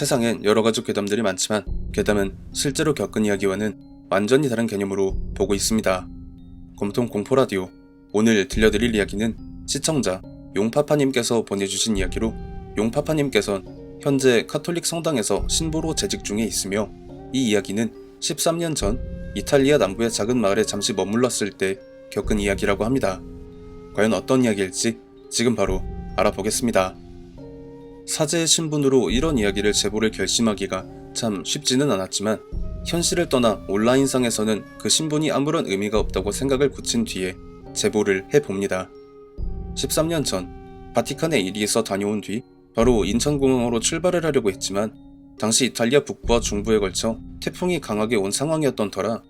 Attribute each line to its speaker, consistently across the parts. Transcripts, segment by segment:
Speaker 1: 세상엔 여러가지 괴담들이 많지만 괴담은 실제로 겪은 이야기와는 완전히 다른 개념으로 보고 있습니다. 곰통 공포라디오, 오늘 들려드릴 이야기는 시청자 용파파님께서 보내주신 이야기로, 용파파님께선 현재 카톨릭 성당에서 신부로 재직 중에 있으며 이 이야기는 13년 전 이탈리아 남부의 작은 마을에 잠시 머물렀을 때 겪은 이야기라고 합니다. 과연 어떤 이야기일지 지금 바로 알아보겠습니다. 사제의 신분으로 이런 이야기를 제보를 결심하기가 참 쉽지는 않았지만 현실을 떠나 온라인상에서는 그 신분이 아무런 의미가 없다고 생각을 굳힌 뒤에 제보를 해봅니다. 13년 전 바티칸에 일이 있어 다녀온 뒤 바로 인천공항으로 출발을 하려고 했지만 당시 이탈리아 북부와 중부에 걸쳐 태풍이 강하게 온 상황이었던 터라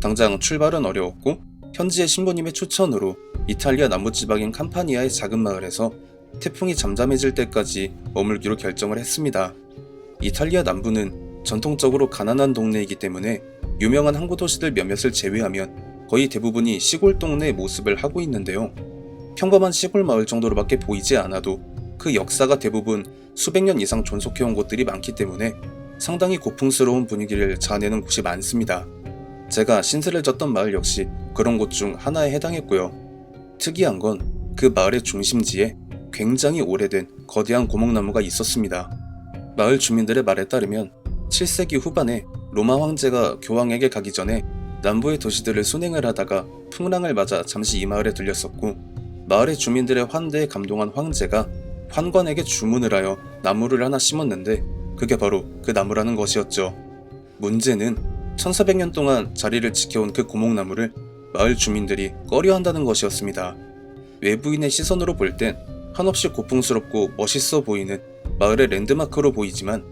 Speaker 1: 당장 출발은 어려웠고, 현지의 신부님의 추천으로 이탈리아 남부지방인 캄파니아의 작은 마을에서 태풍이 잠잠해질 때까지 머물기로 결정을 했습니다. 이탈리아 남부는 전통적으로 가난한 동네이기 때문에 유명한 항구 도시들 몇몇을 제외하면 거의 대부분이 시골 동네의 모습을 하고 있는데요. 평범한 시골 마을 정도로밖에 보이지 않아도 그 역사가 대부분 수백 년 이상 존속해온 곳들이 많기 때문에 상당히 고풍스러운 분위기를 자아내는 곳이 많습니다. 제가 신세를 졌던 마을 역시 그런 곳 중 하나에 해당했고요. 특이한 건 그 마을의 중심지에 굉장히 오래된 거대한 고목나무가 있었습니다. 마을 주민들의 말에 따르면 7세기 후반에 로마 황제가 교황에게 가기 전에 남부의 도시들을 순행을 하다가 풍랑을 맞아 잠시 이 마을에 들렸었고, 마을의 주민들의 환대에 감동한 황제가 환관에게 주문을 하여 나무를 하나 심었는데 그게 바로 그 나무라는 것이었죠. 문제는 1400년 동안 자리를 지켜온 그 고목나무를 마을 주민들이 꺼려한다는 것이었습니다. 외부인의 시선으로 볼 땐 한없이 고풍스럽고 멋있어 보이는 마을의 랜드마크로 보이지만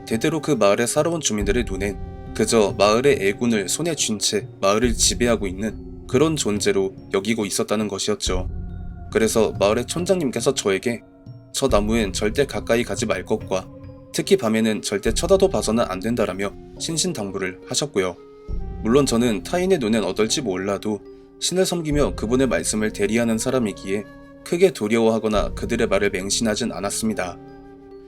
Speaker 1: 대대로 그 마을에 살아온 주민들의 눈엔 그저 마을의 애군을 손에 쥔 채 마을을 지배하고 있는 그런 존재로 여기고 있었다는 것이었죠. 그래서 마을의 촌장님께서 저에게 저 나무엔 절대 가까이 가지 말 것과 특히 밤에는 절대 쳐다도 봐서는 안 된다라며 신신당부를 하셨고요. 물론 저는 타인의 눈엔 어떨지 몰라도 신을 섬기며 그분의 말씀을 대리하는 사람이기에 크게 두려워하거나 그들의 말을 맹신하진 않았습니다.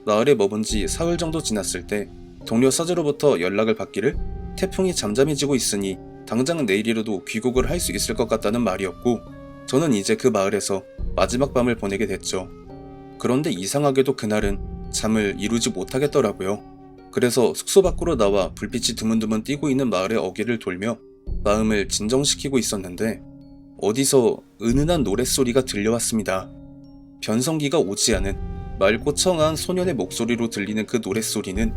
Speaker 1: 마을에 머문 지 사흘 정도 지났을 때 동료 사제로부터 연락을 받기를 태풍이 잠잠해지고 있으니 당장 내일이라도 귀국을 할 수 있을 것 같다는 말이었고, 저는 이제 그 마을에서 마지막 밤을 보내게 됐죠. 그런데 이상하게도 그날은 잠을 이루지 못하겠더라고요. 그래서 숙소 밖으로 나와 불빛이 드문드문 띄고 있는 마을의 어귀를 돌며 마음을 진정시키고 있었는데 어디서 은은한 노랫소리가 들려왔습니다. 변성기가 오지 않은 맑고 청아한 소년의 목소리로 들리는 그 노랫소리는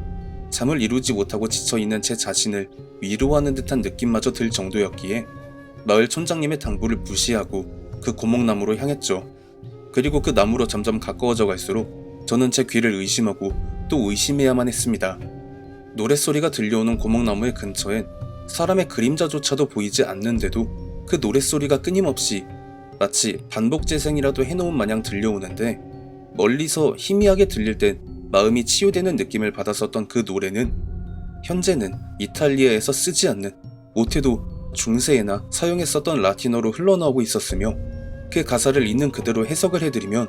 Speaker 1: 잠을 이루지 못하고 지쳐있는 제 자신을 위로하는 듯한 느낌마저 들 정도였기에 마을 촌장님의 당부를 무시하고 그 고목나무로 향했죠. 그리고 그 나무로 점점 가까워져 갈수록 저는 제 귀를 의심하고 또 의심해야만 했습니다. 노랫소리가 들려오는 고목나무의 근처엔 사람의 그림자조차도 보이지 않는데도 그 노랫소리가 끊임없이 마치 반복재생이라도 해놓은 마냥 들려오는데, 멀리서 희미하게 들릴 땐 마음이 치유되는 느낌을 받았었던 그 노래는 현재는 이탈리아에서 쓰지 않는, 못해도 중세에나 사용했었던 라틴어로 흘러나오고 있었으며, 그 가사를 있는 그대로 해석을 해드리면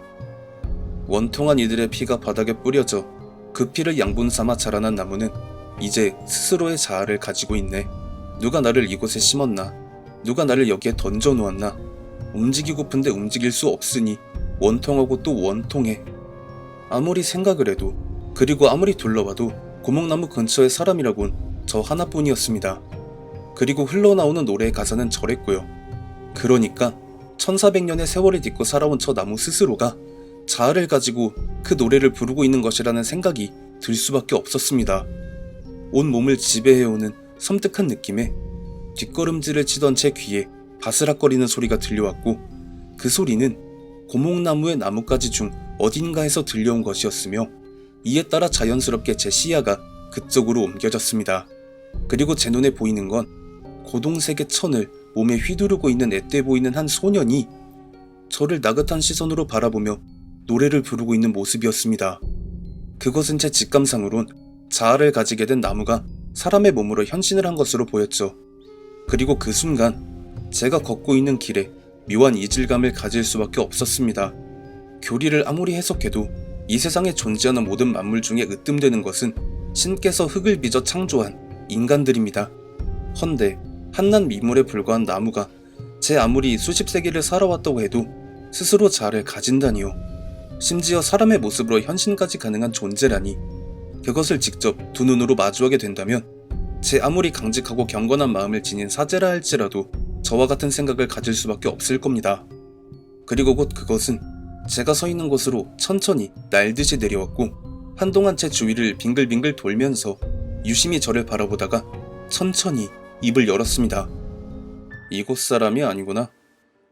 Speaker 1: 원통한 이들의 피가 바닥에 뿌려져 그 피를 양분 삼아 자라난 나무는 이제 스스로의 자아를 가지고 있네. 누가 나를 이곳에 심었나? 누가 나를 여기에 던져 놓았나? 움직이고픈데 움직일 수 없으니 원통하고 또 원통해. 아무리 생각을 해도, 그리고 아무리 둘러봐도 고목나무 근처의 사람이라곤 저 하나뿐이었습니다. 그리고 흘러나오는 노래의 가사는 저랬고요. 그러니까 1400년의 세월을 딛고 살아온 저 나무 스스로가 자아를 가지고 그 노래를 부르고 있는 것이라는 생각이 들 수밖에 없었습니다. 온 몸을 지배해오는 섬뜩한 느낌에 뒷걸음질을 치던 제 귀에 바스락거리는 소리가 들려왔고, 그 소리는 고목나무의 나뭇가지 중 어딘가에서 들려온 것이었으며 이에 따라 자연스럽게 제 시야가 그쪽으로 옮겨졌습니다. 그리고 제 눈에 보이는 건 고동색의 천을 몸에 휘두르고 있는 앳돼 보이는 한 소년이 저를 나긋한 시선으로 바라보며 노래를 부르고 있는 모습이었습니다. 그것은 제 직감상으론 자아를 가지게 된 나무가 사람의 몸으로 현신을 한 것으로 보였죠. 그리고 그 순간 제가 걷고 있는 길에 묘한 이질감을 가질 수밖에 없었습니다. 교리를 아무리 해석해도 이 세상에 존재하는 모든 만물 중에 으뜸되는 것은 신께서 흙을 빚어 창조한 인간들입니다. 헌데 한낱 미물에 불과한 나무가 제 아무리 수십 세기를 살아왔다고 해도 스스로 자아를 가진다니요. 심지어 사람의 모습으로 현신까지 가능한 존재라니. 그것을 직접 두 눈으로 마주하게 된다면 제 아무리 강직하고 경건한 마음을 지닌 사제라 할지라도 저와 같은 생각을 가질 수밖에 없을 겁니다. 그리고 곧 그것은 제가 서 있는 곳으로 천천히 날듯이 내려왔고 한동안 제 주위를 빙글빙글 돌면서 유심히 저를 바라보다가 천천히 입을 열었습니다. 이곳 사람이 아니구나.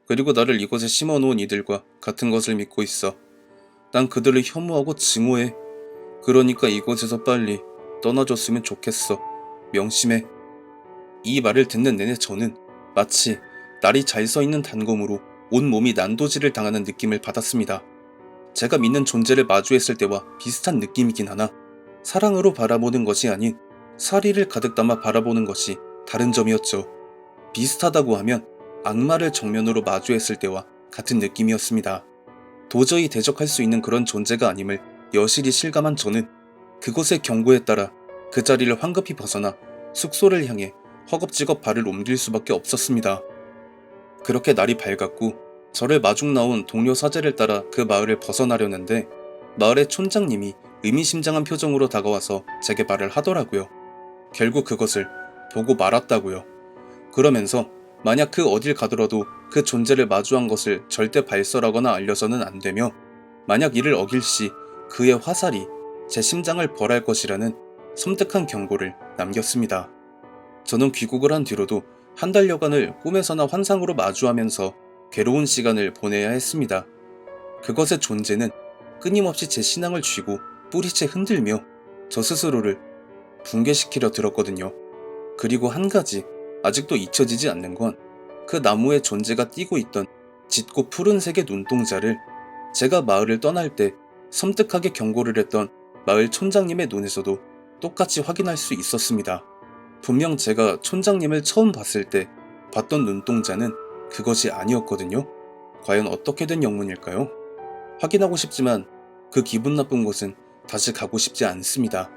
Speaker 1: 그리고 나를 이곳에 심어놓은 이들과 같은 것을 믿고 있어. 난 그들을 혐오하고 증오해. 그러니까 이곳에서 빨리 떠나줬으면 좋겠어. 명심해. 이 말을 듣는 내내 저는 마치 날이 잘 서 있는 단검으로 온몸이 난도질을 당하는 느낌을 받았습니다. 제가 믿는 존재를 마주했을 때와 비슷한 느낌이긴 하나 사랑으로 바라보는 것이 아닌 사리를 가득 담아 바라보는 것이 다른 점이었죠. 비슷하다고 하면 악마를 정면으로 마주했을 때와 같은 느낌이었습니다. 도저히 대적할 수 있는 그런 존재가 아님을 여실히 실감한 저는 그곳의 경고에 따라 그 자리를 황급히 벗어나 숙소를 향해 허겁지겁 발을 옮길 수밖에 없었습니다. 그렇게 날이 밝았고 저를 마중 나온 동료 사제를 따라 그 마을을 벗어나려는데 마을의 촌장님이 의미심장한 표정으로 다가와서 제게 말을 하더라고요. 결국 그것을 보고 말았다고요. 그러면서 만약 그 어딜 가더라도 그 존재를 마주한 것을 절대 발설하거나 알려서는 안 되며 만약 이를 어길 시 그의 화살이 제 심장을 벌할 것이라는 섬뜩한 경고를 남겼습니다. 저는 귀국을 한 뒤로도 한 달여간을 꿈에서나 환상으로 마주하면서 괴로운 시간을 보내야 했습니다. 그것의 존재는 끊임없이 제 신앙을 쥐고 뿌리채 흔들며 저 스스로를 붕괴시키려 들었거든요. 그리고 한 가지 아직도 잊혀지지 않는 건 그 나무의 존재가 띄고 있던 짙고 푸른색의 눈동자를 제가 마을을 떠날 때 섬뜩하게 경고를 했던 마을 촌장님의 눈에서도 똑같이 확인할 수 있었습니다. 분명 제가 촌장님을 처음 봤을 때 봤던 눈동자는 그것이 아니었거든요. 과연 어떻게 된 영문일까요? 확인하고 싶지만 그 기분 나쁜 곳은 다시 가고 싶지 않습니다.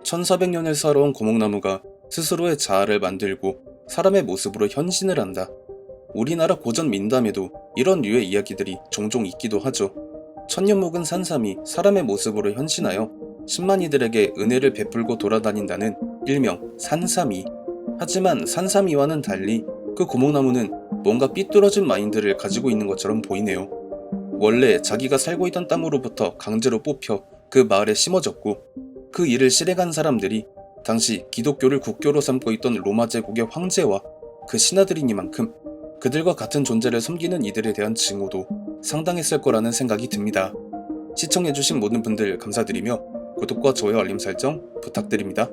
Speaker 1: 1400년을 살아온 고목나무가 스스로의 자아를 만들고 사람의 모습으로 현신을 한다. 우리나라 고전 민담에도 이런 류의 이야기들이 종종 있기도 하죠. 천년묵은 산삼이 사람의 모습으로 현신하여 10만이들에게 은혜를 베풀고 돌아다닌다는 일명 산삼이. 하지만 산삼이와는 달리 그 고목나무는 뭔가 삐뚤어진 마인드를 가지고 있는 것처럼 보이네요. 원래 자기가 살고 있던 땅으로부터 강제로 뽑혀 그 마을에 심어졌고 그 일을 실행한 사람들이 당시 기독교를 국교로 삼고 있던 로마 제국의 황제와 그 신하들이니만큼 그들과 같은 존재를 섬기는 이들에 대한 증오도 상당했을 거라는 생각이 듭니다. 시청해주신 모든 분들 감사드리며 구독과 좋아요 알림 설정 부탁드립니다.